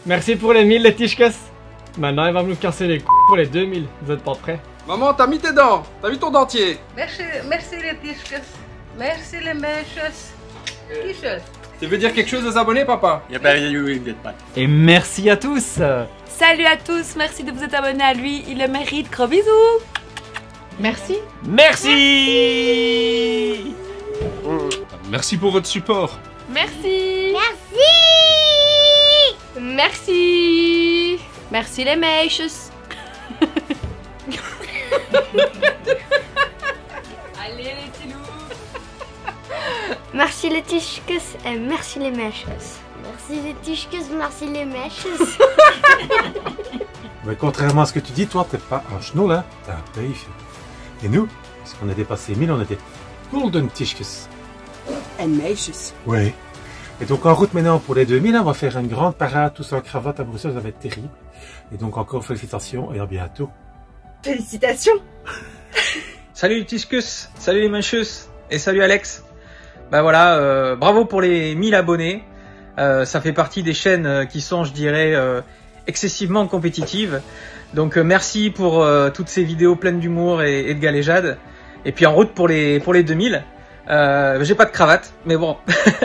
Merci pour les 1000 les Tischkes. Maintenant, il va nous casser les couilles pour les 2000. Vous êtes pas prêts? Maman, t'as mis tes dents. T'as mis ton dentier. Merci les Tischkes. Merci les mèches. Tischkes. Tu veux dire quelque chose aux abonnés, papa? Et merci à tous. Salut à tous, merci de vous être abonnés à lui, il le mérite, gros bisous. Merci. Merci. Merci pour votre support. Merci. Merci. Merci. Merci les mèches. Allez les petits loups. Merci les Tischkes et merci les mèches. Merci les Tischkes, merci les mèches. Mais contrairement à ce que tu dis, toi, t'es pas un schnoul, hein, t'es un peif. Et nous, parce qu'on a dépassé 1000, on était golden Tischkes. En meisjes. Oui. Et donc en route maintenant pour les 2000, on va faire une grande parade, tous en cravate à Bruxelles, ça va être terrible. Et donc encore félicitations et à bientôt. Félicitations. Salut les Tischkes, salut les Manchus et salut Alex. Bah voilà, bravo pour les 1000 abonnés. Ça fait partie des chaînes qui sont, je dirais, excessivement compétitives. Donc merci pour toutes ces vidéos pleines d'humour et de galéjade. Et puis en route pour les 2000. J'ai pas de cravate, mais bon,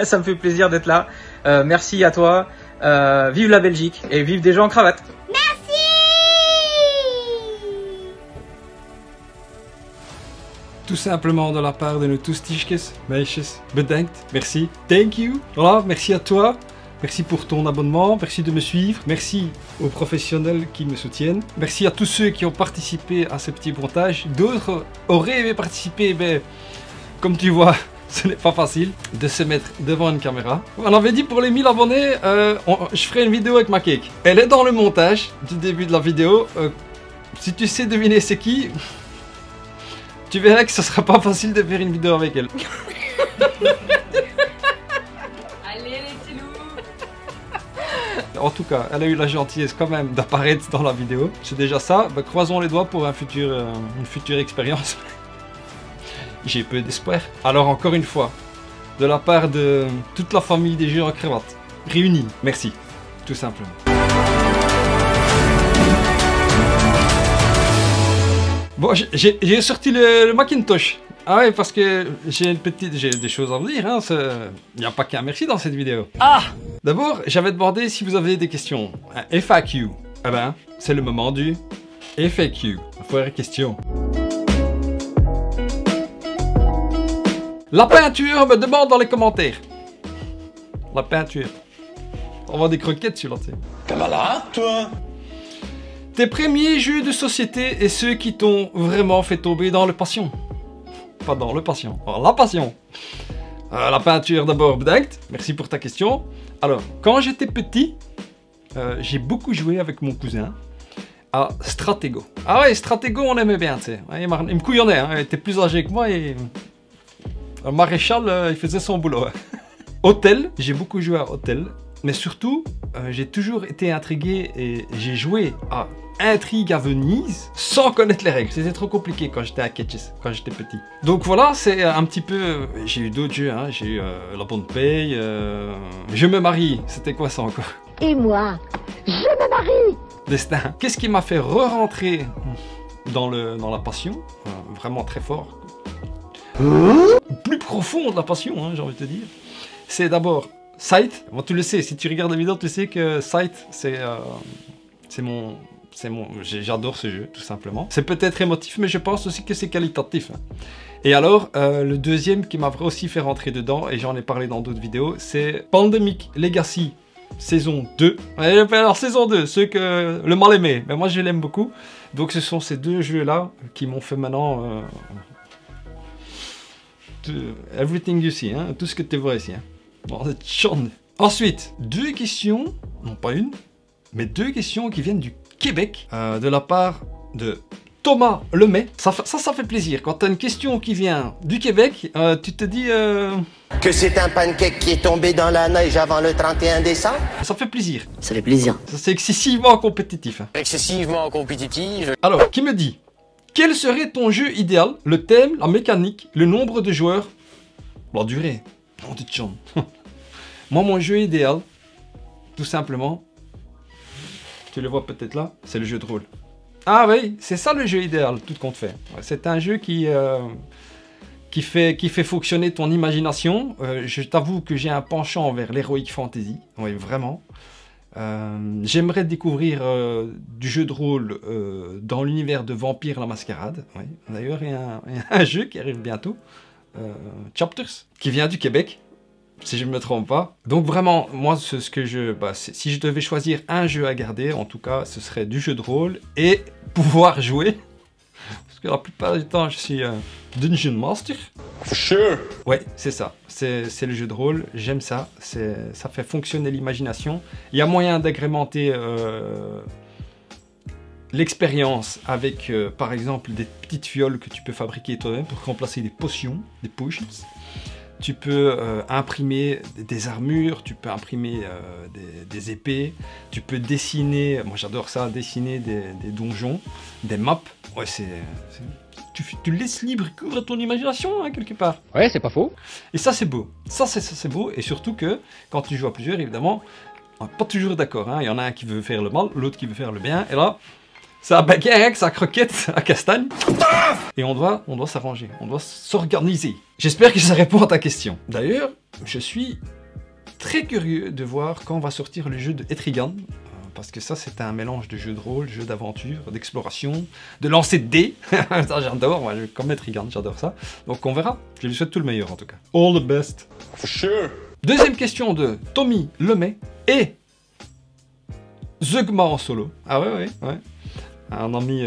ça me fait plaisir d'être là. Merci à toi. Vive la Belgique et vive des gens en cravate. Tout simplement de la part de nous tous Tischkes, meisjes, bedankt, merci, thank you. Voilà, merci à toi, merci pour ton abonnement, merci de me suivre, merci aux professionnels qui me soutiennent, merci à tous ceux qui ont participé à ce petit montage. D'autres auraient aimé participer, mais comme tu vois, ce n'est pas facile de se mettre devant une caméra. On avait dit pour les 1000 abonnés, je ferai une vidéo avec ma cake. Elle est dans le montage du début de la vidéo. Si tu sais deviner c'est qui, tu verras que ce sera pas facile de faire une vidéo avec elle. Allez les petits loups. En tout cas, elle a eu la gentillesse quand même d'apparaître dans la vidéo. C'est déjà ça. Bah, croisons les doigts pour une future expérience. J'ai peu d'espoir. Alors encore une fois, de la part de toute la famille des jeux en cravate réunis, merci, tout simplement. Bon, j'ai sorti le Macintosh. Ah ouais, parce que j'ai des choses à vous dire. Hein. Il n'y a pas qu'un merci dans cette vidéo. Ah! D'abord, j'avais demandé si vous avez des questions. Un FAQ. Eh ben, c'est le moment du FAQ. Vraie question. La peinture me demande dans les commentaires. La peinture. On va des croquettes sur la tête. T'es malade, toi? Tes premiers jeux de société et ceux qui t'ont vraiment fait tomber dans le passion. Pas dans le passion, dans la passion. La peinture d'abord, bedankt. Merci pour ta question. Alors, quand j'étais petit, j'ai beaucoup joué avec mon cousin à Stratego. Ah ouais, Stratego, on aimait bien, tu sais. Il me couillonnait, hein. Il était plus âgé que moi et... Un maréchal, il faisait son boulot. Hôtel, j'ai beaucoup joué à Hôtel. Mais surtout, j'ai toujours été intrigué et j'ai joué à Intrigue à Venise sans connaître les règles. C'était trop compliqué quand j'étais à Ketches, quand j'étais petit. Donc voilà, c'est un petit peu... J'ai eu d'autres jeux, hein. J'ai eu La Bonne Paye, Je me marie. C'était quoi ça encore? Et moi, je me marie. Destin. Qu'est-ce qui m'a fait re-rentrer dans la passion? Vraiment très fort. Plus profond de la passion, hein, j'ai envie de te dire. C'est d'abord Sight. Bon, tu le sais, si tu regardes la vidéo, tu sais que Sight, c'est mon... J'adore ce jeu, tout simplement. C'est peut-être émotif, mais je pense aussi que c'est qualitatif. Hein. Et alors, le deuxième qui m'a aussi fait rentrer dedans, et j'en ai parlé dans d'autres vidéos, c'est Pandemic Legacy saison 2. Alors, saison 2, ceux que le mal aimé, mais moi je l'aime beaucoup. Donc ce sont ces deux jeux-là qui m'ont fait maintenant... everything you see, hein, tout ce que tu vois ici. Hein. Bon, ensuite, deux questions, non pas une, mais deux questions qui viennent du Québec, de la part de Thomas Lemay. Ça fait plaisir. Quand tu as une question qui vient du Québec, tu te dis... Que c'est un pancake qui est tombé dans la neige avant le 31 décembre? Ça fait plaisir. Ça fait plaisir. C'est excessivement compétitif. Hein. Excessivement compétitif. Alors, qui me dit? Quel serait ton jeu idéal? Le thème, la mécanique, le nombre de joueurs, la durée. Non, tu te chantes. Moi, mon jeu idéal, tout simplement, tu le vois peut-être là, c'est le jeu de rôle. Ah oui, c'est ça le jeu idéal, tout compte fait. C'est un jeu qui fait fonctionner ton imagination. Je t'avoue que j'ai un penchant vers l'heroic fantasy, oui vraiment. J'aimerais découvrir du jeu de rôle dans l'univers de Vampire la Mascarade. Oui. D'ailleurs, il y a un jeu qui arrive bientôt, Chapters, qui vient du Québec, si je ne me trompe pas. Donc vraiment, moi, si je devais choisir un jeu à garder, en tout cas, ce serait du jeu de rôle et pouvoir jouer. Parce que la plupart du temps, je suis Dungeon Master. For sure. Ouais, c'est ça. C'est le jeu de rôle. J'aime ça. Ça fait fonctionner l'imagination. Il y a moyen d'agrémenter l'expérience avec, par exemple, des petites fioles que tu peux fabriquer toi-même pour remplacer des potions, des potions. Tu peux imprimer des armures, tu peux imprimer des épées, tu peux dessiner, moi j'adore ça, dessiner des donjons, des maps. Ouais, tu laisses libre cours à ton imagination, hein, quelque part. Ouais, c'est pas faux. Et ça c'est beau, ça c'est beau, et surtout que quand tu joues à plusieurs, évidemment, on n'est pas toujours d'accord, hein. Il y en a un qui veut faire le mal, l'autre qui veut faire le bien, et là, ça bagarre, ça croquette à castagne. Et on doit s'arranger, on doit s'organiser. J'espère que ça répond à ta question. D'ailleurs, je suis très curieux de voir quand va sortir le jeu de Etrigan. Parce que ça, c'est un mélange de jeu de rôle, jeu d'aventure, d'exploration, de lancer de dés. Ça, j'adore, moi, comme Etrigan, j'adore ça. Donc on verra. Je lui souhaite tout le meilleur en tout cas. All the best. For sure. Deuxième question de Tommy Lemay et Zeugma en solo. Ah ouais. Un ami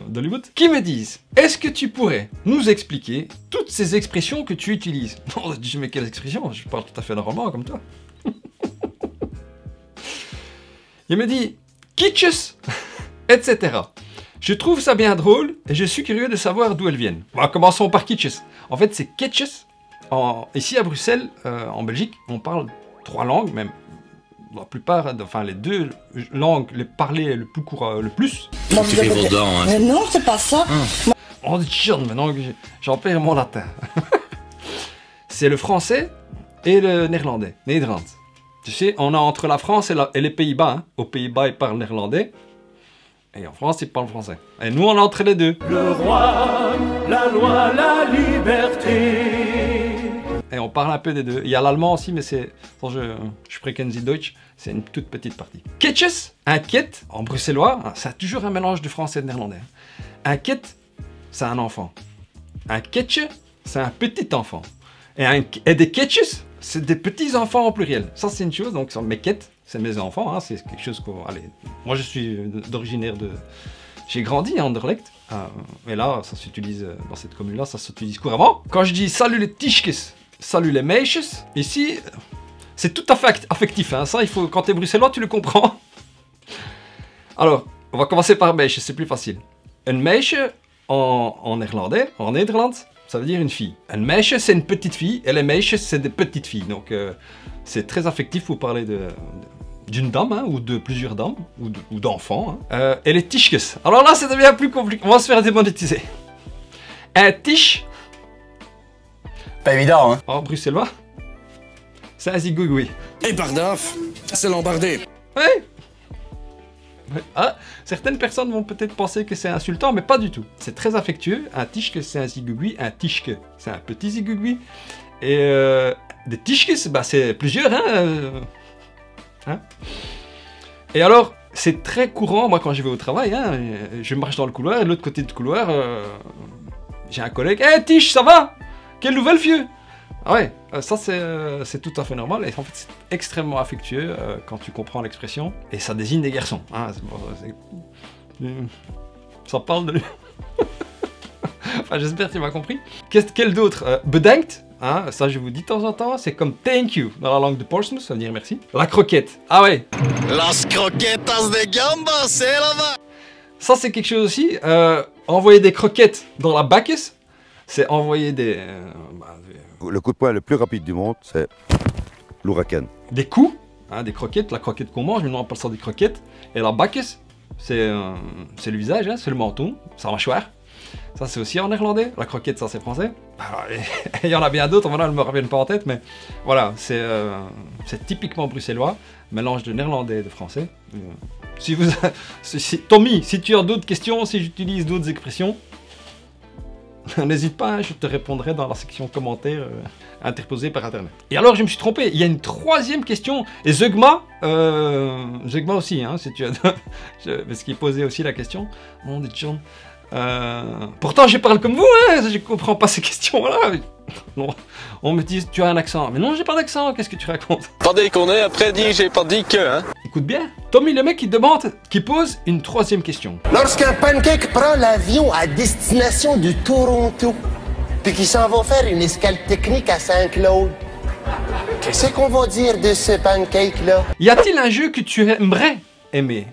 d'Hollywood, qui me disent: est-ce que tu pourrais nous expliquer toutes ces expressions que tu utilises? Non, je dis, mais quelles expressions? Je parle tout à fait normalement comme toi. Il me dit kitschs, etc. Je trouve ça bien drôle et je suis curieux de savoir d'où elles viennent. Bon, commençons par kitschs. En fait, c'est ketches. Ici à Bruxelles, en Belgique, on parle 3 langues, même. La plupart, enfin les 2 langues les parlées le plus courant, le plus. Tu fais vos dents, hein. Mais non, c'est pas ça. On dit chien maintenant que j'en perds mon latin. C'est le français et le néerlandais, Nederland. Tu sais, on a entre la France et les Pays-Bas. Hein. Aux Pays-Bas, ils parlent néerlandais. Et en France, ils parlent français. Et nous, on est entre les deux. Le roi, la loi, la liberté. Et on parle un peu des deux. Il y a l'allemand aussi, mais c'est... Je sprechen Sie Deutsch, c'est une toute petite partie. Ketches, un ket, en bruxellois, c'est toujours un mélange de français et de néerlandais. Un ket, c'est un enfant. Un ketche, c'est un petit enfant. Et des ketches, c'est des petits enfants en pluriel. Ça, c'est une chose. Donc, mes quêtes, c'est mes enfants. Hein, c'est quelque chose qu'on... Allez, moi, je suis d'originaire de... J'ai grandi à Anderlecht. Et là, ça s'utilise dans cette commune-là, ça s'utilise couramment. Quand je dis salut les tischkes, salut les meisjes, ici, c'est tout à fait affectif. Hein. Ça, il faut, quand t'es bruxellois, tu le comprends. Alors, on va commencer par meisje, c'est plus facile. Un meisje, en néerlandais, en Nederland, ça veut dire une fille. Un meisje, c'est une petite fille, et les meisjes, c'est des petites filles. Donc, c'est très affectif pour parler d'une dame, hein, ou de plusieurs dames, ou d'enfants. Hein. Et les tischkes. Alors là, ça devient plus compliqué. On va se faire démonétiser. Un tisch. Pas évident, hein. En bruxellois, c'est un zigouigoui. Et pardaf, c'est lombardé. Ouais. Ah, certaines personnes vont peut-être penser que c'est insultant, mais pas du tout. C'est très affectueux. Un tischke, c'est un zigouigoui. Un tischke, c'est un petit zigouigoui. Et des tischkes, bah, c'est plusieurs, hein. Et alors, c'est très courant, moi quand je vais au travail, hein, je marche dans le couloir, et de l'autre côté du couloir, j'ai un collègue. Hey Tisch, ça va? Quelle nouvelle, vieux? Ah ouais, ça c'est tout à fait normal, et en fait c'est extrêmement affectueux quand tu comprends l'expression, et ça désigne des garçons. Hein, ça parle de lui. Enfin, j'espère que tu m'as compris. Quel d'autre? Bedankt. Hein, ça je vous dis de temps en temps, c'est comme thank you dans la langue de Portsmouth, ça veut dire merci. La croquette, ah ouais. Las croquetas de gambas, c'est là-bas. Ça c'est quelque chose aussi, envoyer des croquettes dans la baquette, c'est envoyer des... Le coup de poing le plus rapide du monde, c'est l'ouragan. Des coups, hein, des croquettes, la croquette qu'on mange, nous on appelle ça des croquettes. Et la baquette, c'est le visage, hein, c'est le menton, c'est la mâchoire. Ça, c'est aussi en néerlandais. La croquette, ça, c'est français. Il y en a bien d'autres, maintenant, elles ne me reviennent pas en tête, mais voilà, c'est typiquement bruxellois, mélange de néerlandais et de français. Si vous, Tommy, si tu as d'autres questions, si j'utilise d'autres expressions, n'hésite pas, hein, je te répondrai dans la section commentaires interposée par internet. Et alors, je me suis trompé, il y a une troisième question, et Zeugma aussi, hein, si tu as... parce qu'il posait aussi la question. Mon Dieu, John. Pourtant, je parle comme vous, hein, je comprends pas ces questions-là. On me dit, tu as un accent. Mais non, j'ai pas d'accent, qu'est-ce que tu racontes? Pas déconner, après dit, j'ai pas dit que, hein. Écoute bien, Tommy, le mec qui pose une troisième question. Lorsqu'un pancake prend l'avion à destination du Toronto, puis qu'ils s'en vont faire une escale technique à Saint-Claude, qu'est-ce qu'on va dire de ce pancake-là? Y a-t-il un jeu que tu aimerais aimer?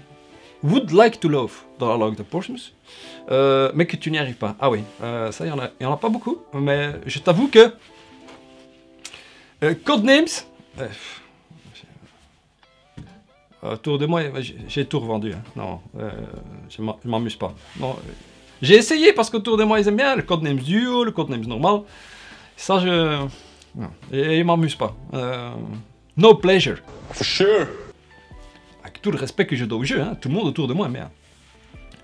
Would like to love, dans la langue de Portsmouth, mais que tu n'y arrives pas. Ah oui, ça, il y en a pas beaucoup, mais je t'avoue que Codenames, autour de moi, j'ai tout revendu. Hein. Non, je m'amuse pas. Non, j'ai essayé parce qu'autour de moi, ils aiment bien le Codenames Duo, le Codenames normal. Ça, non, et ils m'amusent pas. No pleasure. For sure. Avec tout le respect que je dois au jeu, hein, tout le monde autour de moi aime bien.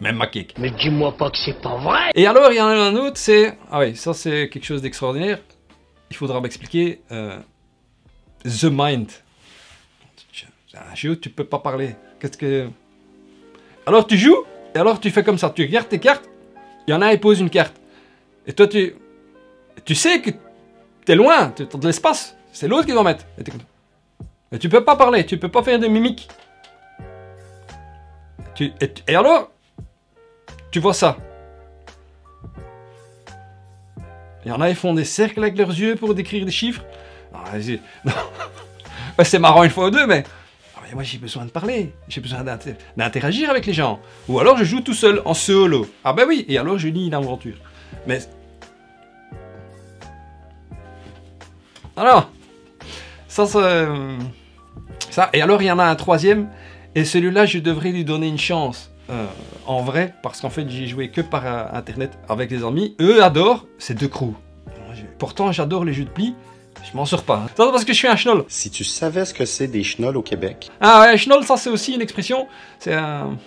Même ma cake. Mais dis-moi pas que c'est pas vrai. Et alors, il y en a un autre, c'est... Ah oui, ça c'est quelque chose d'extraordinaire. Il faudra m'expliquer. The Mind. C'est un jeu où tu peux pas parler. Qu'est-ce que... Alors tu joues, et alors tu fais comme ça. Tu regardes tes cartes, il y en a un qui pose une carte. Et toi, tu sais que t'es loin, tu as de l'espace. C'est l'autre qui doit mettre. Et tu peux pas parler, tu peux pas faire de mimiques. Et alors, tu vois ça. Il y en a, ils font des cercles avec leurs yeux pour décrire des chiffres. Non, c'est marrant une fois ou deux, mais moi j'ai besoin de parler. J'ai besoin d'interagir avec les gens. Ou alors je joue tout seul, en solo. Ah ben oui, et alors je lis une aventure. Mais... Alors, ça, et alors il y en a un troisième, et celui-là je devrais lui donner une chance. En vrai, parce qu'en fait j'ai joué que par internet avec les amis. Eux adorent, c'est The Crew. Pourtant j'adore les jeux de pli, je m'en sors pas. Hein. Ça, parce que je suis un schnoll. Si tu savais ce que c'est des schnolls au Québec. Ah ouais, schnoll, ça c'est aussi une expression. C'est un...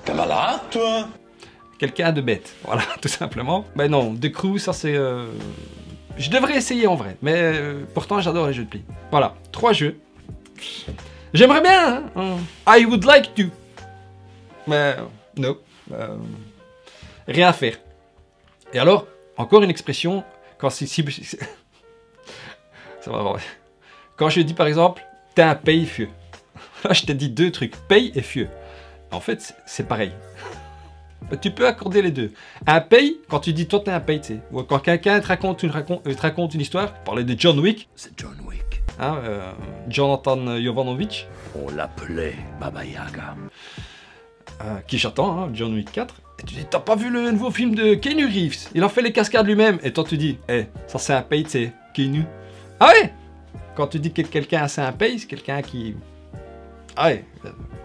T'es malade, toi? Quelqu'un de bête, voilà, tout simplement. Mais non, The Crew, ça c'est... Je devrais essayer en vrai, mais pourtant j'adore les jeux de pli. Voilà, 3 jeux. J'aimerais bien, hein. I would like to. Mais non, rien à faire. Et alors, encore une expression, quand ça va voir. Quand je dis par exemple, t'es un paye fieux. Là, je t'ai dit 2 trucs, paye et fieux. En fait, c'est pareil. Tu peux accorder les deux. Un paye, quand tu dis toi t'es un paye, tu sais. Ou quand quelqu'un te raconte une histoire, parler de John Wick. C'est John Wick. Hein, Jonathan Jovanovic. On l'appelait Baba Yaga. Qui j'attends, hein, John Wick 4. Et tu dis, t'as pas vu le nouveau film de Keanu Reeves? Il a fait les cascades lui-même. Et toi tu dis, ça c'est un paye, c'est Keanu. Ah ouais. Quand tu dis que quelqu'un c'est un paye, c'est quelqu'un qui... Ah ouais.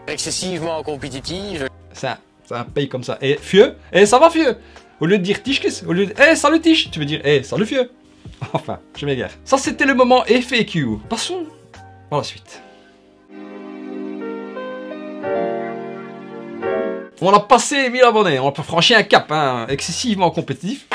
Excessivement compétitive. C'est un paye comme ça. Et fieux, ça va fieux. Au lieu de dire tichkes, au lieu de salut tiche, tu veux dire salut fieux. Enfin, je m'égare. Ça c'était le moment FAQ. Passons à la suite. On a passé les 1000 abonnés, on a franchi un cap, hein, excessivement compétitif.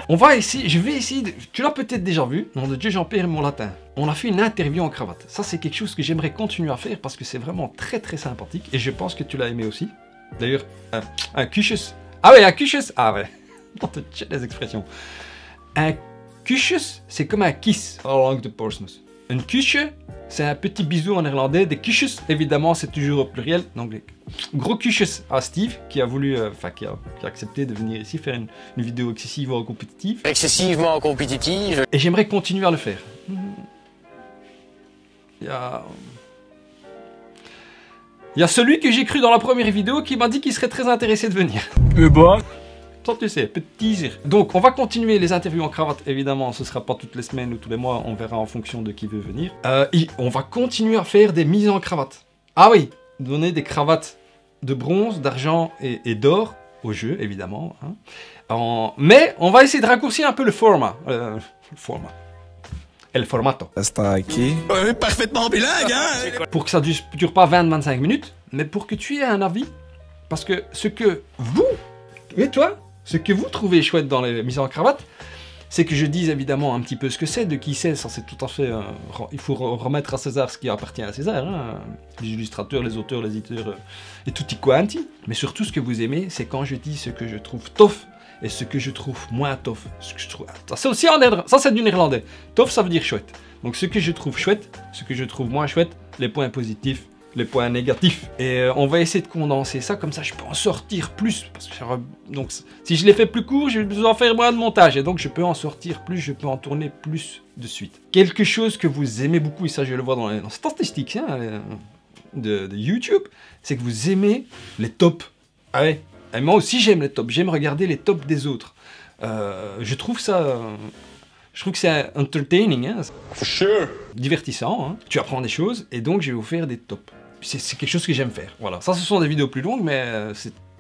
On va essayer, je vais essayer de... Tu l'as peut-être déjà vu, nom de Dieu, j'en perds mon latin. On a fait une interview en cravate. Ça, c'est quelque chose que j'aimerais continuer à faire parce que c'est vraiment très très sympathique. Et je pense que tu l'as aimé aussi. D'ailleurs, un cuchus. Ah ouais, un cuchus. Ah ouais. J'ai les expressions. Un cuchus, c'est comme un kiss en langue de Portsmouth. Une kuche, c'est un petit bisou en néerlandais. Des kuches, évidemment, c'est toujours au pluriel. Donc, les gros kuches à Steve, qui a voulu, qui a accepté de venir ici faire une vidéo excessivement compétitive. Excessivement compétitive. Et j'aimerais continuer à le faire. Il y a celui que j'ai cru dans la première vidéo qui m'a dit qu'il serait très intéressé de venir. Ça, tu sais, petit teaser. Donc, on va continuer les interviews en cravate, évidemment. Ce sera pas toutes les semaines ou tous les mois, on verra en fonction de qui veut venir. On va continuer à faire des mises en cravate. Ah oui, donner des cravates de bronze, d'argent et d'or au jeu, évidemment. Hein. Mais on va essayer de raccourcir un peu le format. Le formato. Parfaitement bilingue, hein? Pour que ça dure pas 20-25 minutes, mais pour que tu aies un avis. Parce que ce que vous, et toi, ce que vous trouvez chouette dans les mises en cravate, c'est que je dise évidemment un petit peu ce que c'est, de qui c'est, ça c'est tout à fait... il faut remettre à César ce qui appartient à César, hein, les illustrateurs, les auteurs, les éditeurs, et tutti quanti. Mais surtout ce que vous aimez, c'est quand je dis ce que je trouve tof, et ce que je trouve moins tof. Ce que je trouve... C'est aussi en néerlandais, ça c'est du néerlandais. Tof ça veut dire chouette. Donc ce que je trouve chouette, ce que je trouve moins chouette, les points positifs, les points négatifs. Et on va essayer de condenser ça, comme ça je peux en sortir plus. Parce que, donc si je les fais plus court, je vais besoin faire moins de montage. Et donc je peux en sortir plus, je peux en tourner plus de suite. Quelque chose que vous aimez beaucoup, et ça je le vois dans les statistiques hein, de YouTube, c'est que vous aimez les tops. Ah ouais. Et moi aussi j'aime les tops, j'aime regarder les tops des autres. Je trouve ça... Je trouve que c'est entertaining, hein. Sure. Divertissant, hein. Tu apprends des choses, et donc je vais vous faire des tops. C'est quelque chose que j'aime faire, voilà. Ça, ce sont des vidéos plus longues, mais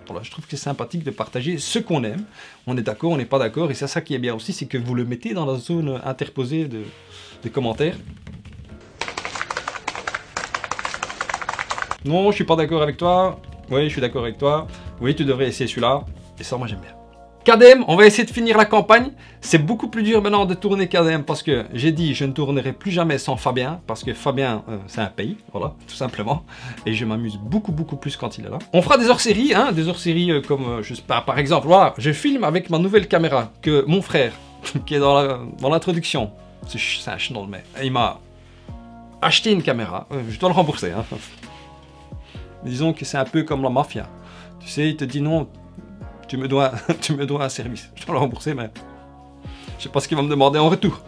voilà, je trouve que c'est sympathique de partager ce qu'on aime. On est d'accord, on n'est pas d'accord, et c'est ça qui est bien aussi, c'est que vous le mettez dans la zone interposée de commentaires. Non, je suis pas d'accord avec toi. Oui, je suis d'accord avec toi. Oui, tu devrais essayer celui-là. Et ça, moi, j'aime bien. KDM, on va essayer de finir la campagne. C'est beaucoup plus dur maintenant de tourner KDM parce que j'ai dit je ne tournerai plus jamais sans Fabien parce que Fabien c'est un pays, voilà, tout simplement. Et je m'amuse beaucoup plus quand il est là. On fera des hors-séries, hein, des hors-séries comme, je sais pas, par exemple, voilà, je filme avec ma nouvelle caméra que mon frère, qui est dans l'introduction, c'est un chenol, mais il m'a acheté une caméra, je dois le rembourser. Hein. Disons que c'est un peu comme la mafia. Tu sais, il te dit non, tu me dois un service. Je dois le rembourser, mais je sais pas ce qu'il va me demander en retour.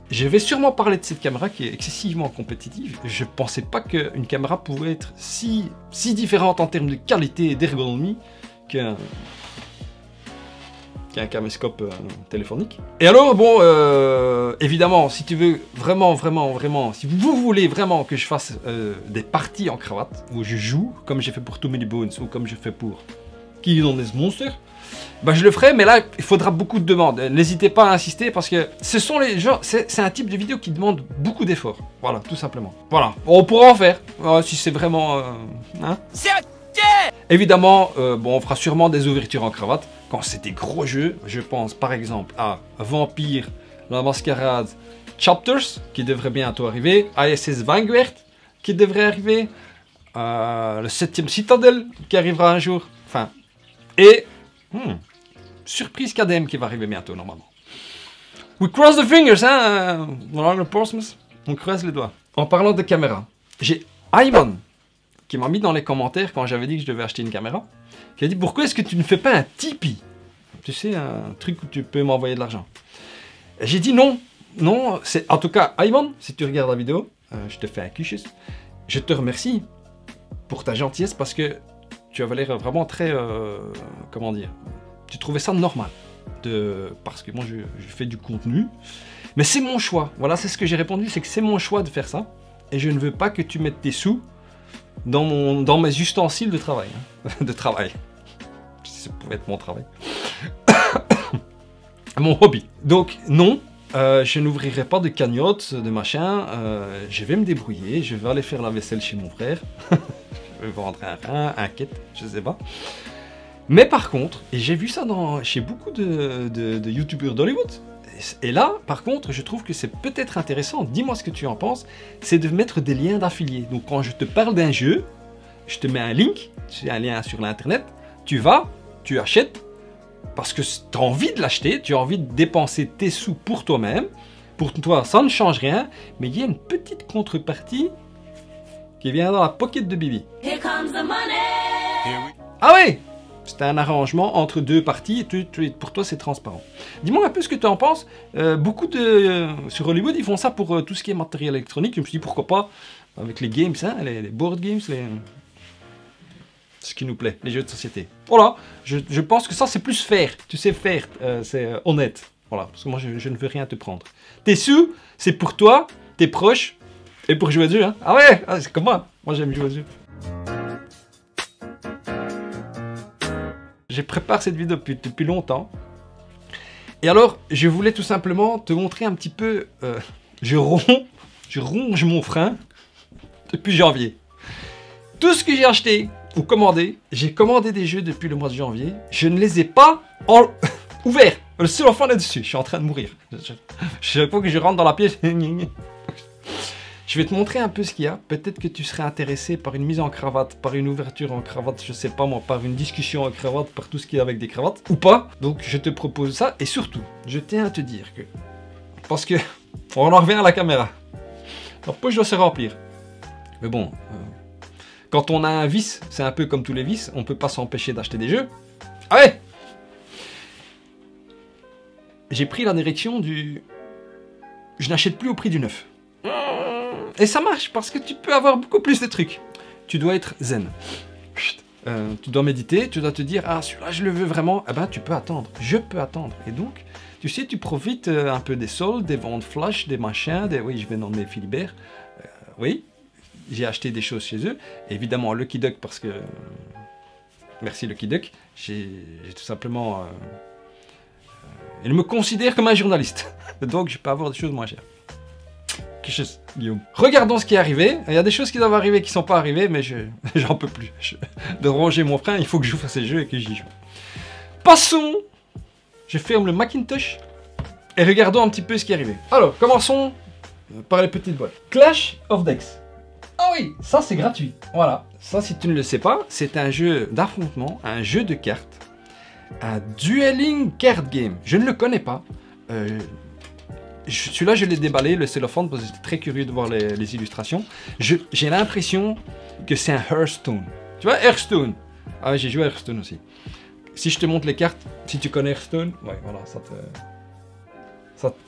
Je vais sûrement parler de cette caméra qui est excessivement compétitive. Je pensais pas qu'une caméra pouvait être si différente en termes de qualité et d'ergonomie qu'un caméscope téléphonique. Et alors, bon, évidemment, si tu veux vraiment, si vous voulez vraiment que je fasse des parties en cravate, où je joue, comme j'ai fait pour Too Many Bones, ou comme je fais pour Kill on This Monster, bah je le ferai, mais là, il faudra beaucoup de demandes. N'hésitez pas à insister, parce que ce sont les gens, c'est un type de vidéo qui demande beaucoup d'efforts. Voilà, tout simplement. Voilà, on pourra en faire, si c'est vraiment... hein. Évidemment, bon, on fera sûrement des ouvertures en cravate. Quand c'est des gros jeux, je pense par exemple à Vampire, la Mascarade, Chapters, qui devrait bientôt arriver, ISS Vanguard, qui devrait arriver, le 7ème Citadel, qui arrivera un jour, enfin, et, surprise KDM qui va arriver bientôt, normalement. We cross the fingers, hein, voilà le Portsmouth, on croise les doigts. En parlant de caméra, j'ai Ivan, qui m'a mis dans les commentaires quand j'avais dit que je devais acheter une caméra, qui a dit pourquoi est-ce que tu ne fais pas un Tipeee? Tu sais, un truc où tu peux m'envoyer de l'argent. J'ai dit non, c'est en tout cas Ivan, si tu regardes la vidéo, je te fais un cuchus. Je te remercie pour ta gentillesse parce que tu avais l'air vraiment très, comment dire, tu trouvais ça normal, parce que moi je fais du contenu, mais c'est mon choix. Voilà, c'est ce que j'ai répondu, c'est que c'est mon choix de faire ça, et je ne veux pas que tu mettes tes sous dans mes ustensiles de travail. Hein, de travail. Si ça pouvait être mon travail. Mon hobby. Donc non, je n'ouvrirai pas de cagnotte, de machin. Je vais me débrouiller. Je vais aller faire la vaisselle chez mon frère. Je vais vendre un rein, un quête, je sais pas. Mais par contre, et j'ai vu ça chez beaucoup de youtubeurs d'Hollywood. Et là, par contre, je trouve que c'est peut-être intéressant, dis-moi ce que tu en penses, c'est de mettre des liens d'affiliés. Donc quand je te parle d'un jeu, je te mets un link, c'est un lien sur l'internet, tu vas, tu achètes, parce que tu as envie de l'acheter, tu as envie de dépenser tes sous pour toi-même. Pour toi, ça ne change rien, mais il y a une petite contrepartie qui vient dans la pocket de Bibi. Here comes the money. Ah oui! C'est un arrangement entre deux parties et pour toi c'est transparent. Dis-moi un peu ce que tu en penses. Beaucoup sur Hollywood ils font ça pour tout ce qui est matériel électronique. Je me suis dit pourquoi pas avec les games, hein, les board games, ce qui nous plaît, les jeux de société. Voilà, je pense que ça c'est plus faire. Tu sais faire, c'est honnête. Voilà, parce que moi je ne veux rien te prendre. Tes sous, c'est pour toi, tes proches Et pour jouer au jeu, hein. Ah ouais, c'est comme moi. Moi, j'aime jouer au jeu. Je prépare cette vidéo depuis longtemps. Et alors, je voulais tout simplement te montrer un petit peu... je ronge mon frein depuis janvier. Tout ce que j'ai acheté ou commandé, j'ai commandé des jeux depuis le mois de janvier. Je ne les ai pas ouverts. Le seul enfant là-dessus, je suis en train de mourir. Chaque fois que je rentre dans la pièce... Je vais te montrer un peu ce qu'il y a. Peut-être que tu serais intéressé par une mise en cravate, par une ouverture en cravate, je sais pas moi, par une discussion en cravate, par tout ce qui est avec des cravates, ou pas. Donc je te propose ça. Et surtout, je tiens à te dire que... Parce que... On en revient à la caméra. La poche doit se remplir. Mais bon... Quand on a un vice, c'est un peu comme tous les vices, on peut pas s'empêcher d'acheter des jeux. Ah ouais! J'ai pris la direction du... Je n'achète plus au prix du neuf. Et ça marche parce que tu peux avoir beaucoup plus de trucs. Tu dois être zen. Tu dois méditer, tu dois te dire, ah celui-là je le veux vraiment. Eh ben tu peux attendre, je peux attendre. Et donc, tu sais, tu profites un peu des soldes, des ventes flash, des machins, des... Oui, je vais nommer Philibert. Oui, j'ai acheté des choses chez eux. Évidemment, Lucky Duck parce que... Merci Lucky Duck. J'ai tout simplement... Il me considère comme un journaliste. Donc je peux avoir des choses moins chères. Guillaume. Regardons ce qui est arrivé. Il y a des choses qui doivent arriver qui ne sont pas arrivées, mais j'en peux plus. De ronger mon frein, il faut que j'ouvre ces jeux et que j'y joue. Passons. Je ferme le Macintosh et regardons un petit peu ce qui est arrivé. Alors, commençons par les petites boîtes. Clash of Decks. Ah oui, ça c'est gratuit. Voilà. Ça, si tu ne le sais pas, c'est un jeu d'affrontement, un jeu de cartes, un dueling card game. Je ne le connais pas. Celui-là, je l'ai déballé, le cellophane, parce que j'étais très curieux de voir les illustrations. J'ai l'impression que c'est un Hearthstone. Tu vois, Hearthstone. Ah ouais, j'ai joué à Hearthstone aussi. Si je te montre les cartes, si tu connais Hearthstone, ouais, voilà,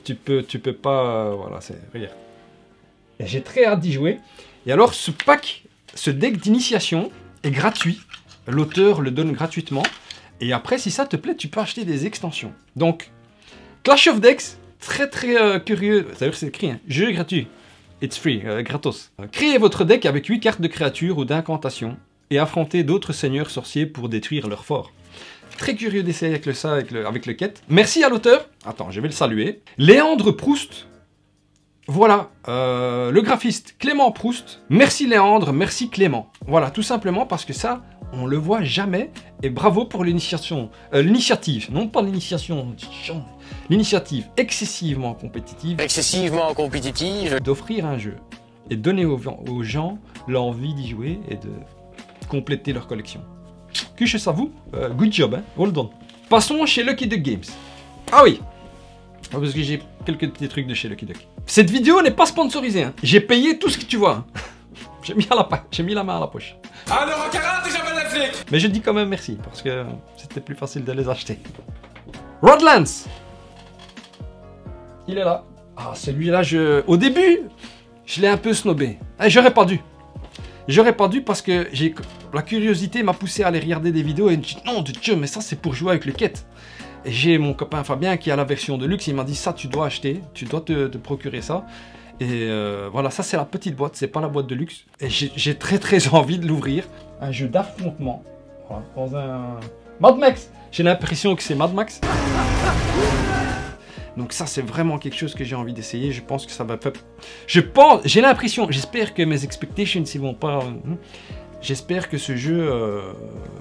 tu peux pas, voilà, c'est, regarde. Et j'ai très hâte d'y jouer. Et alors, ce pack, ce deck d'initiation est gratuit. L'auteur le donne gratuitement. Et après, si ça te plaît, tu peux acheter des extensions. Donc, Clash of Decks, très curieux, c'est-à-dire c'est écrit, hein, jeu gratuit, it's free, gratos. Créez votre deck avec 8 cartes de créatures ou d'incantations et affrontez d'autres seigneurs sorciers pour détruire leur fort. Très curieux d'essayer avec ça, avec le quête. Merci à l'auteur, attends, je vais le saluer. Léandre Proust, voilà, le graphiste Clément Proust. Merci Léandre, merci Clément. Voilà, tout simplement parce que ça, on le voit jamais. Et bravo pour l'initiative, non pas l'initiation, l'initiative excessivement compétitive. D'offrir un jeu et donner aux gens l'envie d'y jouer et de compléter leur collection. Que je sais vous, good job, hein, well done. Passons chez Lucky Duck Games. Ah oui, parce que j'ai quelques petits trucs de chez Lucky Duck. Cette vidéo n'est pas sponsorisée, hein. J'ai payé tout ce que tu vois. Hein. J'ai mis la main à la poche. Alors en 40 et j'appelle la flic. Mais je dis quand même merci, parce que c'était plus facile de les acheter. Rodlands. Il est là. Ah, celui-là, au début, je l'ai un peu snobé. J'aurais pas dû. J'aurais pas dû parce que la curiosité m'a poussé à aller regarder des vidéos et me dit non, de Dieu, mais ça c'est pour jouer avec le quête. Et j'ai mon copain Fabien qui a la version de luxe, il m'a dit ça tu dois acheter, tu dois te procurer ça. Et voilà, ça c'est la petite boîte, c'est pas la boîte de luxe. Et j'ai très envie de l'ouvrir. Un jeu d'affrontement. Voilà, dans un... Mad Max. J'ai l'impression que c'est Mad Max. Donc ça c'est vraiment quelque chose que j'ai envie d'essayer. Je pense que ça va... j'ai l'impression, j'espère que mes expectations ils vont pas... J'espère que ce jeu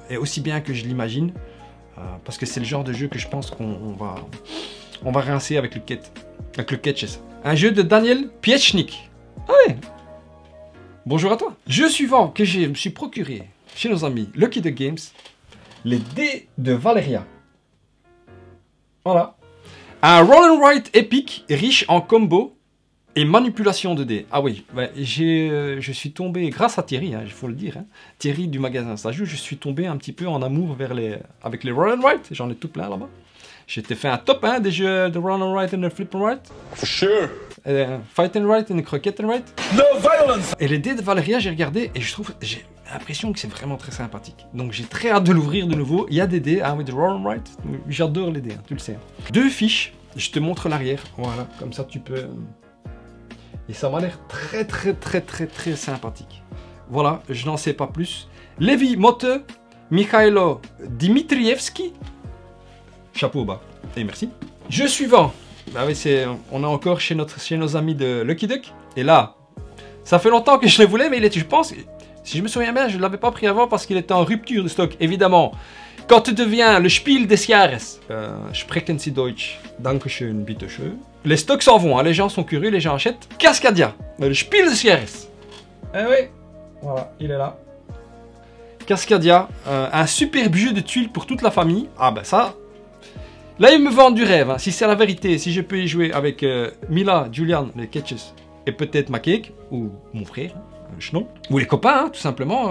est aussi bien que je l'imagine. Parce que c'est le genre de jeu que je pense qu'on va rincer avec le quête. Avec le catch, ça. Un jeu de Daniel Piechnik. Ah ouais. Bonjour à toi. Jeu suivant que je me suis procuré chez nos amis Lucky Duck Games. Les dés de Valeria. Voilà. Un roll and write épique, riche en combo et manipulation de dés. Ah oui, ouais, je suis tombé, grâce à Thierry, il faut le dire, hein, Thierry du magasin Ça Joue, je suis tombé un petit peu en amour avec les roll and write. J'en ai tout plein là-bas. J'étais fait un top 1 des jeux de roll and write et de flip and write. For sure. Fight and write et croquette and write. No violence. Et les dés de Valeria, j'ai regardé et j'ai l'impression que c'est vraiment très sympathique. Donc j'ai très hâte de l'ouvrir de nouveau. Il y a des dés, hein, with roll and write. J'adore les dés, hein, tu le sais. 2 fiches, je te montre l'arrière. Voilà, comme ça tu peux Et ça m'a l'air très sympathique. Voilà, je n'en sais pas plus. Levi Motte, Mikhailo Dmitrievski. Chapeau bas. Et merci. Jeu suivant. Bah oui, on est encore chez nos amis de Lucky Duck. Et là, ça fait longtemps que je le voulais, mais je pense, si je me souviens bien, je ne l'avais pas pris avant parce qu'il était en rupture de stock, évidemment. Quand tu deviens le Spiel des Jahres, sprechen Sie Deutsch, Dankeschön, bitte schön. Les stocks s'en vont, hein, les gens sont curieux, les gens achètent. Cascadia, le Spiel des Jahres. Eh oui, voilà, il est là. Cascadia, un superbe jeu de tuiles pour toute la famille. Ah ben ça, là ils me vendent du rêve, hein. Si c'est la vérité, si je peux y jouer avec Mila, Julian, les Ketches, et peut-être ma cake, ou mon frère, Schnon, ou les copains, hein, tout simplement.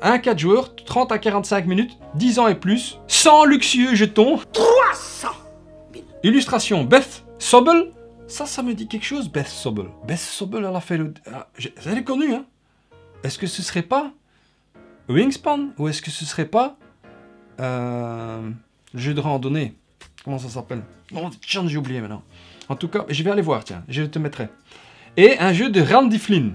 1-4 joueurs, 30 à 45 minutes, 10 ans et plus, sans luxueux jetons. 300 000. Illustration, Beth Sobel. Ça me dit quelque chose, Beth Sobel. Beth Sobel, elle a fait le... Elle est connue, hein. Est-ce que ce serait pas Wingspan? Ou est-ce que ce serait pas le jeu de randonnée? Comment ça s'appelle? Non, j'ai oublié maintenant. En tout cas, je vais aller voir, tiens, je te mettrai. Et un jeu de Randy Flynn.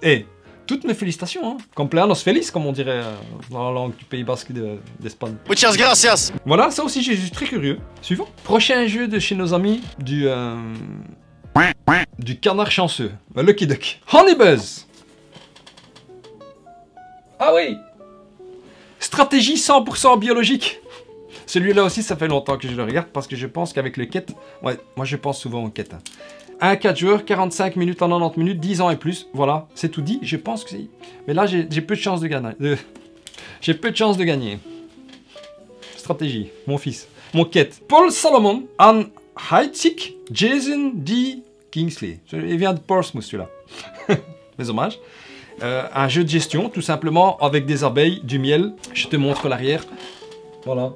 Et toutes mes félicitations, hein. Compleanos feliz, comme on dirait dans la langue du Pays Basque d'Espagne. Muchas gracias. Voilà, ça aussi, je suis très curieux. Suivant. Prochain jeu de chez nos amis du canard chanceux. Lucky Duck. Honey Buzz. Ah oui. Stratégie 100% biologique. Celui-là aussi, ça fait longtemps que je le regarde parce que je pense qu'avec le quête... Ouais, moi je pense souvent aux quêtes. Hein. 1-4 joueurs, 45 minutes en 90 minutes, 10 ans et plus. Voilà, c'est tout dit. Je pense que c'est... Mais là, j'ai peu de chance de gagner. J'ai peu de chance de gagner. Stratégie, mon fils. Mon quête. Paul Solomon, Anne Heitzig, Jason D. Kingsley. Il vient de Portsmouth, celui-là. Mes hommages. Un jeu de gestion, tout simplement, avec des abeilles, du miel. Je te montre l'arrière. Voilà.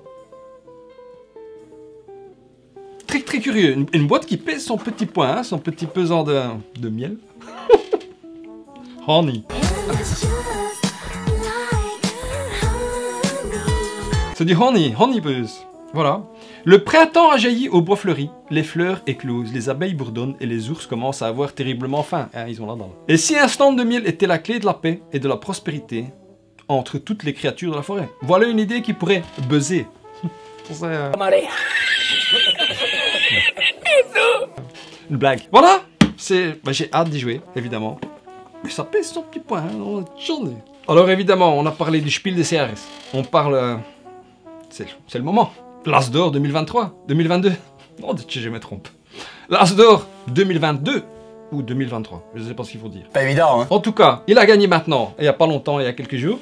Très curieux. Une boîte qui pèse son petit poids, hein, son petit pesant de miel. Honey. C'est du honey, honey buzz. Voilà. Le printemps a jailli au bois fleuri. Les fleurs éclosent, les abeilles bourdonnent et les ours commencent à avoir terriblement faim. Hein, ils ont la dalle. Et si un stand de miel était la clé de la paix et de la prospérité entre toutes les créatures de la forêt? Voilà une idée qui pourrait buzzer. Une blague. Voilà. J'ai hâte d'y jouer, évidemment. Mais ça pèse son petit point. Hein, alors évidemment, on a parlé du Spiel des Jahres. On parle... c'est le moment. L'As d'or 2023. 2022. Non, je me trompe. L'As d'or 2022. Ou 2023. Je ne sais pas ce qu'il faut dire. Pas évident, hein. En tout cas, il a gagné maintenant. Il n'y a pas longtemps, il y a quelques jours.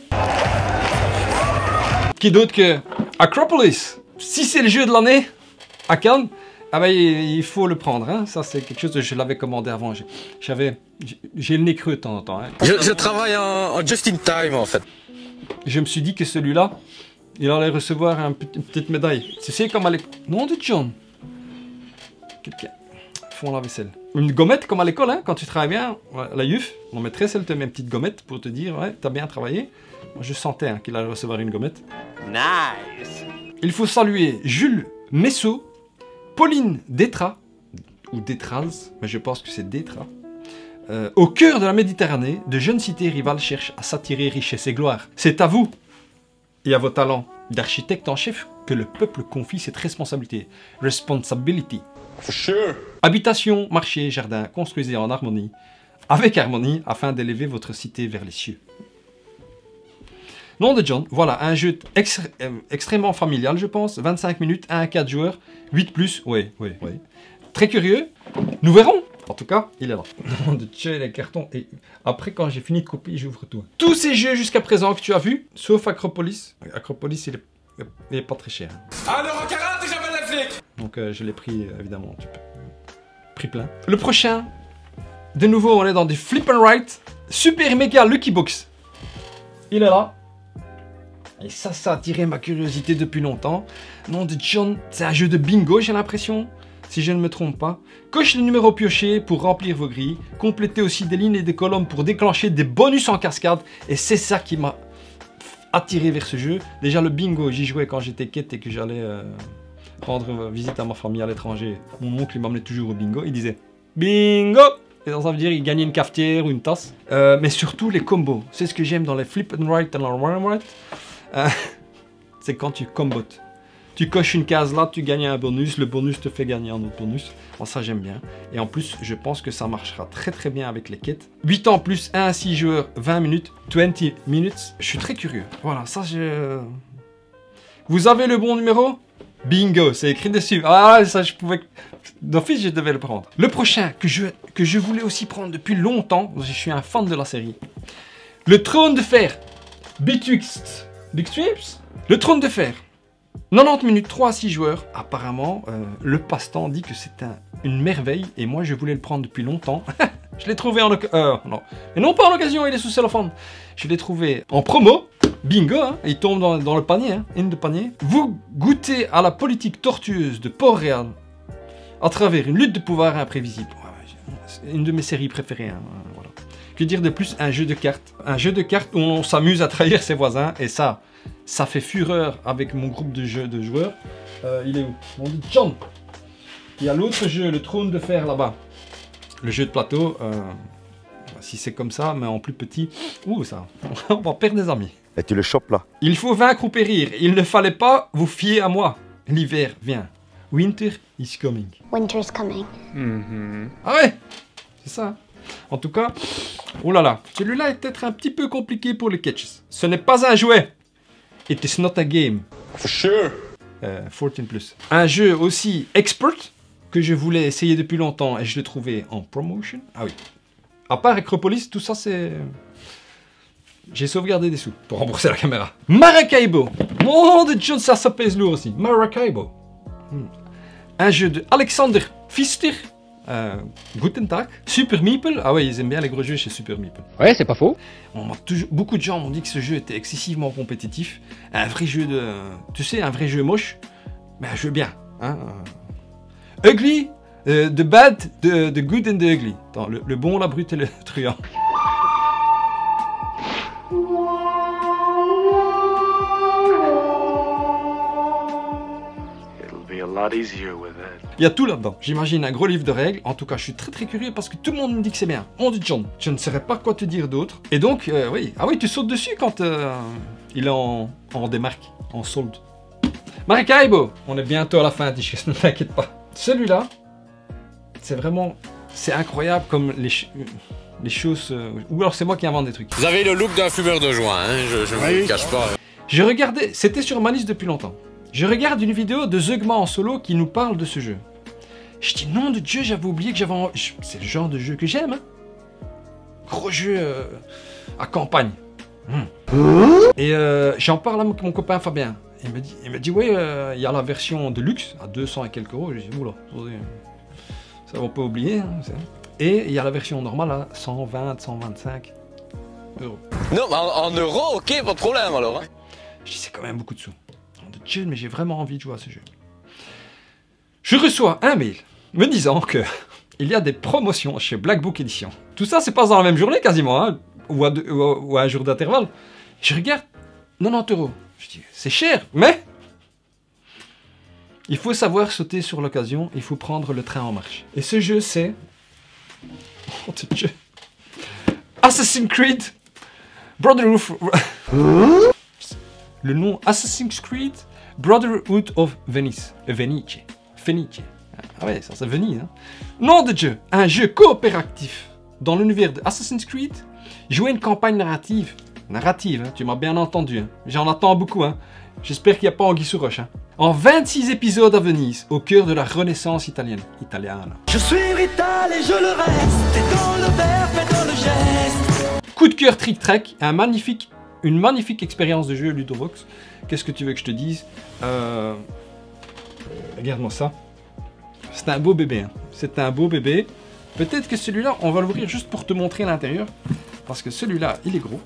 Qui d'autre que Acropolis? Si c'est le jeu de l'année à Cannes, ah ben, il faut le prendre. Hein. Ça, c'est quelque chose que je l'avais commandé avant. J'ai le nez creux de temps en temps. Hein. Je travaille en just in time, en fait. Je me suis dit que celui-là, il allait recevoir une petite médaille. Tu sais, comme à l'école. Non de John. Quelqu'un font la vaisselle. Une gommette comme à l'école, hein, quand tu travailles bien. La YUF, mon maîtresse, elle te met une petite gommette pour te dire, ouais, t'as bien travaillé. Moi, je sentais hein, qu'il allait recevoir une gommette. Nice. Il faut saluer Jules Messot, Pauline Détra, ou Détraz, mais je pense que c'est Détra. Au cœur de la Méditerranée, de jeunes cités rivales cherchent à s'attirer richesse et gloire. C'est à vous et à vos talents d'architecte en chef que le peuple confie cette responsabilité. Responsibility. For sure. Habitation, marché, jardin, construisez en harmonie, avec harmonie, afin d'élever votre cité vers les cieux. Nom de John, voilà, un jeu extrêmement familial, je pense. 25 minutes, 1 à 4 joueurs, 8+, oui. Très curieux. Nous verrons. En tout cas, il est là. Nom de Dieu, les cartons. Et après, quand j'ai fini de copier, j'ouvre tout. Tous ces jeux jusqu'à présent que tu as vus, sauf Acropolis. Acropolis, il est pas très cher. Alors en 40 et j'appelle les flics. Donc, je l'ai pris, évidemment, pris plein. Le prochain, de nouveau, on est dans du Flip and Write. Super méga Lucky Box. Il est là. Et ça a attiré ma curiosité depuis longtemps. Nom de John, c'est un jeu de bingo, j'ai l'impression. Si je ne me trompe pas. Coche le numéro pioché pour remplir vos grilles. Complétez aussi des lignes et des colonnes pour déclencher des bonus en cascade. Et c'est ça qui m'a attiré vers ce jeu. Déjà le bingo, j'y jouais quand j'étais quête et que j'allais rendre visite à ma famille à l'étranger. Mon oncle il m'emmenait toujours au bingo. Il disait bingo. Et ça veut dire il gagne une cafetière ou une tasse. Mais surtout les combos. C'est ce que j'aime dans les flip and right and run right. C'est quand tu combotes. Tu coches une case là, tu gagnes un bonus, le bonus te fait gagner un autre bonus. Bon, ça j'aime bien. Et en plus, je pense que ça marchera très très bien avec les quêtes. 8 ans plus 1 à 6 joueurs, 20 minutes, 20 minutes. Je suis très curieux. Voilà, ça je... Vous avez le bon numéro? Bingo, c'est écrit dessus. Ah, ça je pouvais... D'office, je devais le prendre. Le prochain que je voulais aussi prendre depuis longtemps, je suis un fan de la série. Le Trône de Fer. Betwixt. Le Trône de Fer. 90 minutes, 3 à 6 joueurs. Apparemment, le passe-temps dit que c'est une merveille. Et moi, je voulais le prendre depuis longtemps. Je l'ai trouvé en occasion. Non. Et non pas en occasion, il est sous cellophane. Je l'ai trouvé en promo. Bingo, hein. Il tombe dans le panier. Hein. In de panier. Vous goûtez à la politique tortueuse de Port-Réal à travers une lutte de pouvoir imprévisible. C'est une de mes séries préférées. Hein. Voilà. Que dire de plus? Un jeu de cartes. Un jeu de cartes où on s'amuse à trahir ses voisins. Et ça fait fureur avec mon groupe de joueurs. Il est où? On dit John. Il y a l'autre jeu, le Trône de Fer là-bas. Le jeu de plateau. Si c'est comme ça, mais en plus petit. Ouh, ça. On va perdre des amis. Et tu le chopes là. Il faut vaincre ou périr. Il ne fallait pas vous fier à moi. L'hiver vient. Winter is coming. Winter's coming. Ah ouais, c'est ça. En tout cas, oh là là. Celui-là est peut-être un petit peu compliqué pour les catches. Ce n'est pas un jouet. It is not a game. For sure. 14+. Un jeu aussi expert que je voulais essayer depuis longtemps et je l'ai trouvé en promotion. Ah oui. À part Acropolis, tout ça c'est... J'ai sauvegardé des sous pour rembourser la caméra. Maracaibo. Mon Dieu, ça pèse lourd aussi. Maracaibo. Un jeu de Alexander Pfister. Guten Tag. Super Meeple. Ah ouais, ils aiment bien les gros jeux chez Super Meeple. Ouais, c'est pas faux. Beaucoup de gens m'ont dit que ce jeu était excessivement compétitif. Un vrai jeu de... Tu sais, un vrai jeu moche. Mais un jeu bien. Hein. Ugly. The bad, the good and the ugly. Attends, le bon, la brute et le truand. Il y a tout là-dedans. J'imagine un gros livre de règles. En tout cas, je suis très très curieux parce que tout le monde me dit que c'est bien. On dit John. Je ne saurais pas quoi te dire d'autre. Et donc, oui. Ah oui, tu sautes dessus quand il est en démarque, en solde. Maracaibo. On est bientôt à la fin, ne t'inquiète pas. Celui-là, c'est vraiment... C'est incroyable comme les choses... Ou alors c'est moi qui invente des trucs. Vous avez le look d'un fumeur de joint, hein, je ne vous cache pas. Je regardais... C'était sur ma liste depuis longtemps. Je regarde une vidéo de Zeugma en solo qui nous parle de ce jeu. Je dis, nom de Dieu, j'avais oublié que j'avais... C'est le genre de jeu que j'aime, hein. Gros jeu à campagne. Et j'en parle avec mon copain Fabien. Il me dit, ouais, il y a la version de luxe à 200 et quelques euros. Je dis, oula, ça on peut oublier. Hein, et il y a la version normale à 120, 125 euros. Non, en euros, ok, pas de problème alors. Hein. Je dis, c'est quand même beaucoup de sous. De mais j'ai vraiment envie de jouer à ce jeu. Je reçois un mail me disant que il y a des promotions chez Black Book Edition. Tout ça, c'est pas dans la même journée quasiment, hein, ou à un jour d'intervalle. Je regarde 90 euros. Je dis, c'est cher, mais il faut savoir sauter sur l'occasion, il faut prendre le train en marche. Et ce jeu, c'est... Oh, ce jeu... Assassin's Creed Brotherhood... Le nom Assassin's Creed Brotherhood of Venice. Venice. Ah ouais, ça c'est Venise. Hein. Nom de Dieu, un jeu coopératif dans l'univers de Assassin's Creed. Jouer une campagne narrative. Narrative, hein, tu m'as bien entendu. Hein. J'en attends beaucoup. Hein. J'espère qu'il n'y a pas anguille sous roche. Hein. En 26 épisodes à Venise, au cœur de la Renaissance italienne. Je suis Rital et je le reste. Et dans le verbe et dans le geste. Coup de cœur trick-track, une magnifique expérience de jeu Ludovox. Qu'est-ce que tu veux que je te dise? Regarde-moi ça. C'est un beau bébé. Hein. C'est un beau bébé. Peut-être que celui-là, on va l'ouvrir juste pour te montrer l'intérieur. Parce que celui-là, il est gros.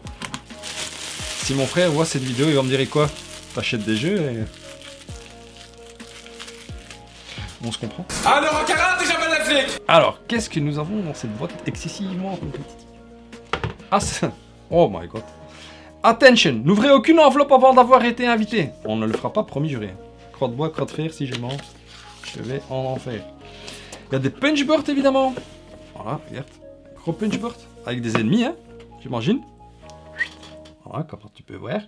Si mon frère voit cette vidéo, il va me dire quoi? T'achètes des jeux et... On se comprend. Alors, en karaté, j'appelle la flic. Alors, qu'est-ce que nous avons dans cette boîte excessivement compétitive? Ah, ça... Oh my god. Attention, n'ouvrez aucune enveloppe avant d'avoir été invité. On ne le fera pas, promis juré. Croix de bois, croix de fer, si je mens, je vais en enfer. Il y a des punchboards évidemment. Voilà, regarde. Gros punchboard avec des ennemis, hein, j'imagine. Voilà, comme tu peux voir.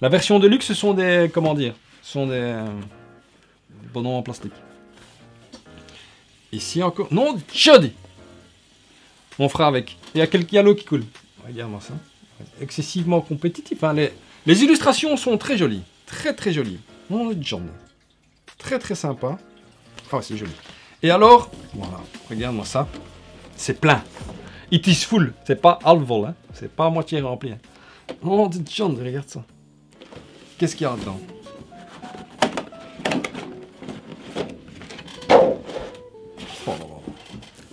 La version de luxe, ce sont des, comment dire, ce sont des bonhommes en plastique. Ici encore, non, jodi. On fera avec. Il y a quelques l'eau qui coule. Regarde-moi ça. Excessivement compétitif. Hein. Les illustrations sont très jolies. Très très jolies. Non, très très sympa. Ah, c'est joli. Et alors, voilà, regarde-moi ça. C'est plein. It is full. C'est pas half vol, hein. C'est pas à moitié rempli. Hein. Oh, John, regarde ça. Qu'est-ce qu'il y a dedans?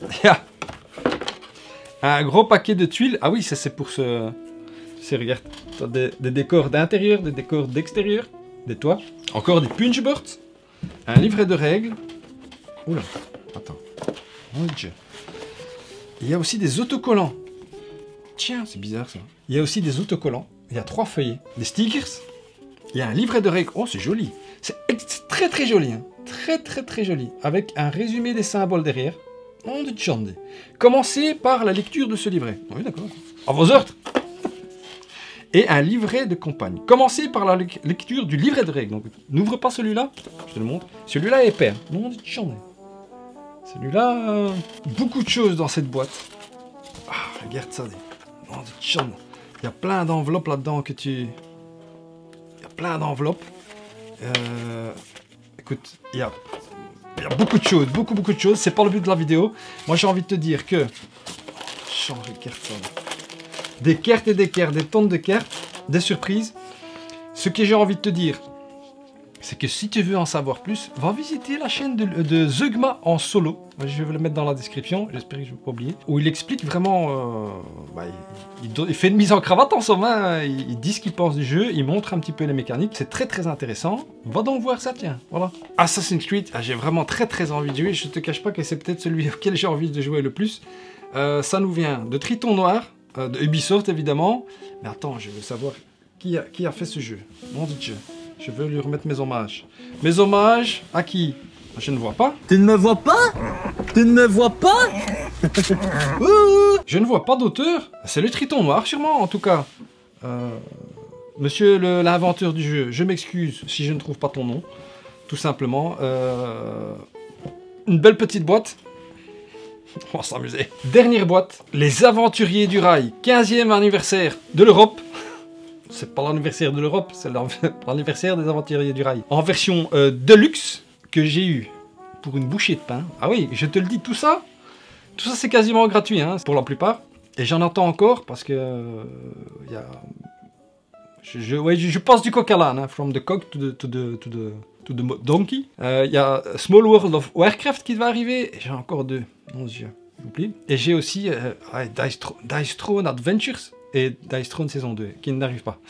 Il y a un gros paquet de tuiles. Ah oui, ça c'est pour ce... Regarde, des décors d'intérieur, des décors d'extérieur, des toits. Encore des punchboards. Un livret de règles. Oula, attends. Oh Dieu. Il y a aussi des autocollants. Tiens, c'est bizarre ça. Il y a aussi des autocollants. Il y a 3 feuillets. Des stickers. Il y a un livret de règles. Oh, c'est joli. C'est très très joli. Hein. Très joli. Avec un résumé des symboles derrière. Oh, de Tchande. Commencez par la lecture de ce livret. Oui, d'accord. À vos ordres. Et un livret de campagne. Commencez par la lecture du livret de règles. Donc, n'ouvre pas celui-là. Je te le montre. Celui-là est épais. Non, de Tchande. Celui-là, beaucoup de choses dans cette boîte. Ah, regarde ça. Non, de Tchande. Il y a plein d'enveloppes là-dedans que tu... Il y a plein d'enveloppes. Écoute, il y a beaucoup de choses, beaucoup de choses. C'est pas le but de la vidéo. Moi, j'ai envie de te dire que... Change de carte, ça. Des cartes et des cartes, des tonnes de cartes, des surprises. Ce que j'ai envie de te dire, c'est que si tu veux en savoir plus, va visiter la chaîne de Zeugma en solo. Je vais le mettre dans la description, j'espère que je ne vais pas oublier. Où il explique vraiment... il fait une mise en cravate en somme, hein. Il dit ce qu'il pense du jeu, il montre un petit peu les mécaniques. C'est très intéressant. Va donc voir ça, tiens, voilà. Assassin's Creed, j'ai vraiment très envie de jouer. Je te cache pas que c'est peut-être celui auquel j'ai envie de jouer le plus. Ça nous vient de Triton Noir, de Ubisoft évidemment. Mais attends, je veux savoir qui a fait ce jeu. Mon Dieu. Je veux lui remettre mes hommages. Mes hommages à qui? Je ne vois pas. Tu ne me vois pas? Tu ne me vois pas? Je ne vois pas d'auteur. C'est le Triton Noir sûrement en tout cas. Monsieur l'inventeur du jeu, je m'excuse si je ne trouve pas ton nom. Tout simplement. Une belle petite boîte. On va s'amuser. Dernière boîte. Les Aventuriers du Rail. 15e anniversaire de l'Europe. C'est pas l'anniversaire de l'Europe, c'est l'anniversaire des Aventuriers du Rail. En version Deluxe, que j'ai eu pour une bouchée de pain. Ah oui, je te le dis, tout ça c'est quasiment gratuit, hein, pour la plupart. Et j'en attends encore, parce que... je passe du coq à l'âne, hein, from the coq to the donkey. Il y a Small World of Warcraft qui va arriver, et j'ai encore 2. Mon Dieu, j'oublie. Et j'ai aussi Dice Throne Adventures. Et Dice Throne saison 2, qui n'arrive pas.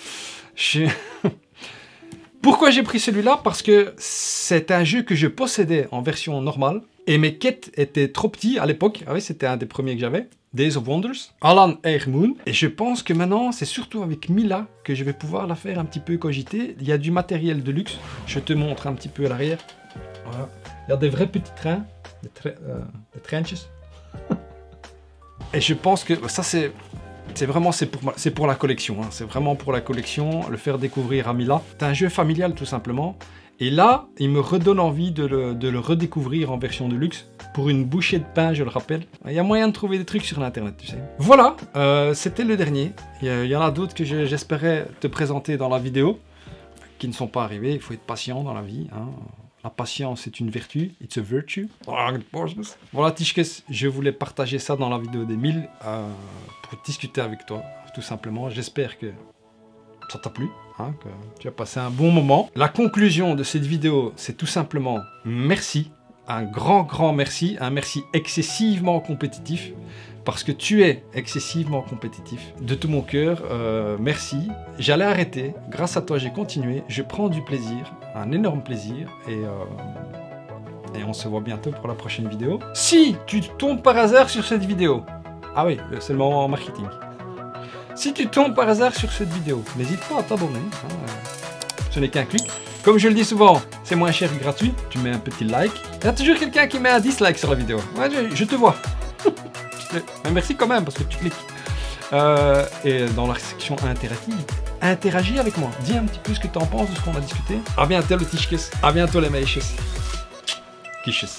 Pourquoi j'ai pris celui-là? Parce que c'est un jeu que je possédais en version normale, et mes quêtes étaient trop petits à l'époque. Ah oui, c'était un des premiers que j'avais. Days of Wonders, Alan Air Moon. Et je pense que maintenant, c'est surtout avec Mila que je vais pouvoir la faire un petit peu cogiter. Il y a du matériel de luxe. Je te montre un petit peu à l'arrière. Voilà. Il y a des vrais petits trains, des trenches. Et je pense que ça, c'est pour la collection, hein. C'est vraiment pour la collection, le faire découvrir à Mila. C'est un jeu familial tout simplement. Et là, il me redonne envie de le redécouvrir en version de luxe. Pour une bouchée de pain, je le rappelle. Il y a moyen de trouver des trucs sur l'internet, tu sais. Voilà, c'était le dernier. Il y en a d'autres que j'espérais te présenter dans la vidéo, qui ne sont pas arrivés. Il faut être patient dans la vie, hein. La patience est une vertu, it's a virtue. Voilà Tishkes, je voulais partager ça dans la vidéo des 1000 pour discuter avec toi, tout simplement. J'espère que ça t'a plu, hein, que tu as passé un bon moment. La conclusion de cette vidéo, c'est tout simplement merci. Un grand merci, un merci excessivement compétitif. Parce que tu es excessivement compétitif. De tout mon cœur, merci. J'allais arrêter. Grâce à toi, j'ai continué. Je prends du plaisir, un énorme plaisir. Et on se voit bientôt pour la prochaine vidéo. Si tu tombes par hasard sur cette vidéo, ah oui, c'est le moment en marketing. Si tu tombes par hasard sur cette vidéo, n'hésite pas à t'abonner. Hein. Ce n'est qu'un clic. Comme je le dis souvent, c'est moins cher que gratuit. Tu mets un petit like. Il y a toujours quelqu'un qui met un dislike sur la vidéo. Ouais, je te vois. plaît. Mais merci quand même, parce que tu cliques. Et dans la section interactive, interagis avec moi. Dis un petit peu ce que tu en penses de ce qu'on a discuté. À bientôt le Tischkes. À bientôt les Meisjes. Kishes.